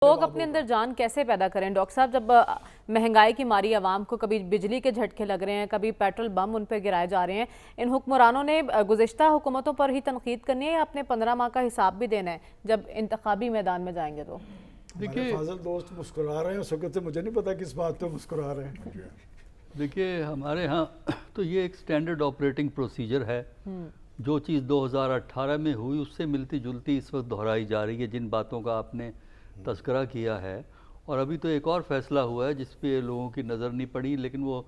لوگ اپنے اندر جان کیسے پیدا کریں ڈاکٹر صاحب؟ جب مہنگائی کی ماری عوام کو کبھی بجلی کے جھٹکے لگ رہے ہیں، کبھی پیٹرول بم ان پہ گرائے جا رہے ہیں، ان حکمرانوں نے گزشتہ حکومتوں پر ہی تنقید کرنی ہے یا اپنے 15 ماہ کا حساب بھی دینا ہے جب انتخابی میدان میں جائیں گے؟ تو ہمارے فاضل دوست مسکرا رہے ہیں اس وقت سے، مجھے نہیں پتا کس بات پہ مسکرا رہے ہیں۔ دیکھیے ہمارے ہاں تو یہ ایک سٹینڈرڈ آپریٹنگ پروسیجر ہے، جو چیز 2018 میں ہوئی اس سے ملتی جلتی اس وقت دہرائی جا رہی ہے، جن باتوں کا آپ نے تذکرہ کیا ہے۔ اور ابھی تو ایک اور فیصلہ ہوا ہے جس پہ لوگوں کی نظر نہیں پڑی، لیکن وہ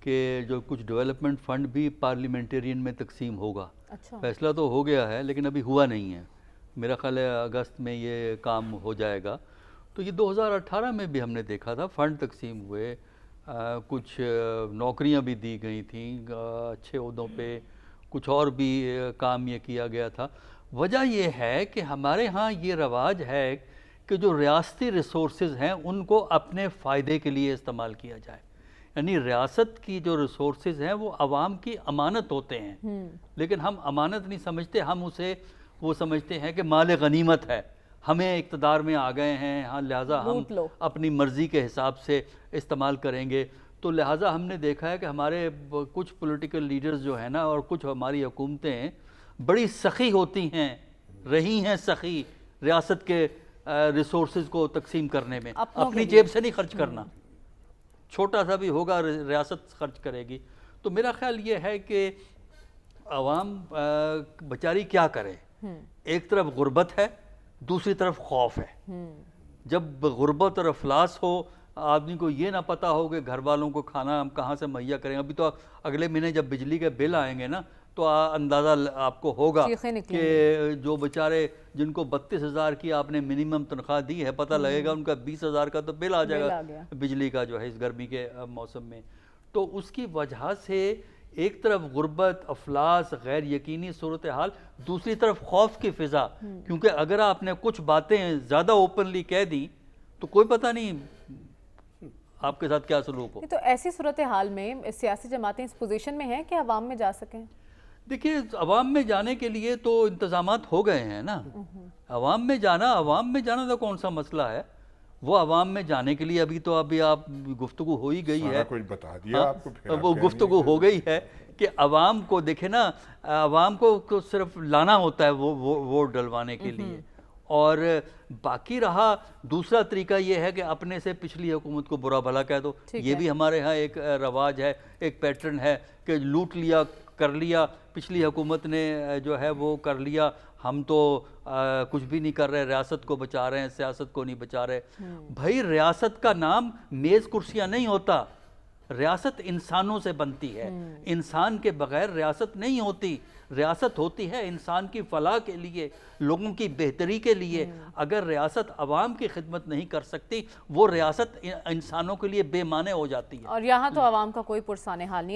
کہ جو کچھ ڈیولپمنٹ فنڈ بھی پارلیمنٹرین میں تقسیم ہوگا۔ فیصلہ تو ہو گیا ہے لیکن ابھی ہوا نہیں ہے، میرا خیال ہے اگست میں یہ کام ہو جائے گا۔ تو یہ 2018 میں بھی ہم نے دیکھا تھا، فنڈ تقسیم ہوئے، کچھ نوکریاں بھی دی گئی تھیں اچھے عہدوں پہ، کچھ اور بھی کام یہ کیا گیا تھا۔ وجہ یہ ہے کہ ہمارے ہاں یہ رواج ہے کہ جو ریاستی ریسورسز ہیں ان کو اپنے فائدے کے لیے استعمال کیا جائے، یعنی ریاست کی جو ریسورسز ہیں وہ عوام کی امانت ہوتے ہیں، لیکن ہم امانت نہیں سمجھتے، ہم اسے وہ سمجھتے ہیں کہ مال غنیمت ہے، ہمیں اقتدار میں آ گئے ہیں، ہاں لہٰذا ہم اپنی مرضی کے حساب سے استعمال کریں گے۔ تو لہٰذا ہم نے دیکھا ہے کہ ہمارے کچھ پولیٹیکل لیڈرز جو ہیں نا اور کچھ ہماری حکومتیں بڑی سخی ہوتی ہیں، رہی ہیں سخی ریاست کے ریسورسز کو تقسیم کرنے میں، اپنی جیب سے نہیں خرچ کرنا، چھوٹا سا بھی ہوگا ریاست خرچ کرے گی۔ تو میرا خیال یہ ہے کہ عوام بیچاری کیا کرے، ایک طرف غربت ہے، دوسری طرف خوف ہے۔ جب غربت اور افلاس ہو، آدمی کو یہ نہ پتا ہو کہ گھر والوں کو کھانا ہم کہاں سے مہیا کریں۔ ابھی تو اگلے مہینے جب بجلی کے بل آئیں گے نا تو اندازہ آپ کو ہوگا کہ جو بیچارے جن کو 32,000 کی آپ نے منیمم تنخواہ دی ہے، پتہ لگے گا ان کا 20,000 کا تو بل آ جائے گا بجلی کا جو ہے اس گرمی کے موسم میں۔ تو اس کی وجہ سے ایک طرف غربت، افلاس، غیر یقینی صورتحال، دوسری طرف خوف کی فضا، کیونکہ اگر آپ نے کچھ باتیں زیادہ اوپنلی کہہ دی تو کوئی پتہ نہیں آپ کے ساتھ کیا سلوک ہو۔ تو ایسی صورتحال میں سیاسی جماعتیں اس پوزیشن میں ہیں کہ عوام میں جا سکیں؟ دیکھیے عوام میں جانے کے لیے تو انتظامات ہو گئے ہیں نا، عوام میں جانا تو کون سا مسئلہ ہے، وہ عوام میں جانے کے لیے ابھی آپ گفتگو ہو ہی گئی ہے، وہ گفتگو ہو گئی ہے کہ عوام کو دیکھیں نا، عوام کو صرف لانا ہوتا ہے ووٹ ڈلوانے کے لیے، اور باقی رہا دوسرا طریقہ یہ ہے کہ اپنے سے پچھلی حکومت کو برا بھلا کہہ دو۔ یہ بھی ہمارے ہاں ایک رواج ہے، ایک پیٹرن ہے کہ لوٹ لیا، کر لیا، پچھلی حکومت نے جو ہے وہ کر لیا، ہم تو کچھ بھی نہیں کر رہے، ریاست کو بچا رہے ہیں، سیاست کو نہیں بچا رہے۔ بھائی ریاست کا نام میز کرسیاں نہیں ہوتا، ریاست انسانوں سے بنتی ہے، انسان کے بغیر ریاست نہیں ہوتی۔ ریاست ہوتی ہے انسان کی فلاح کے لیے، لوگوں کی بہتری کے لیے۔ اگر ریاست عوام کی خدمت نہیں کر سکتی، وہ ریاست انسانوں کے لیے بے معنی ہو جاتی ہے۔ اور یہاں تو عوام کا کوئی پرسان حال نہیں ہے۔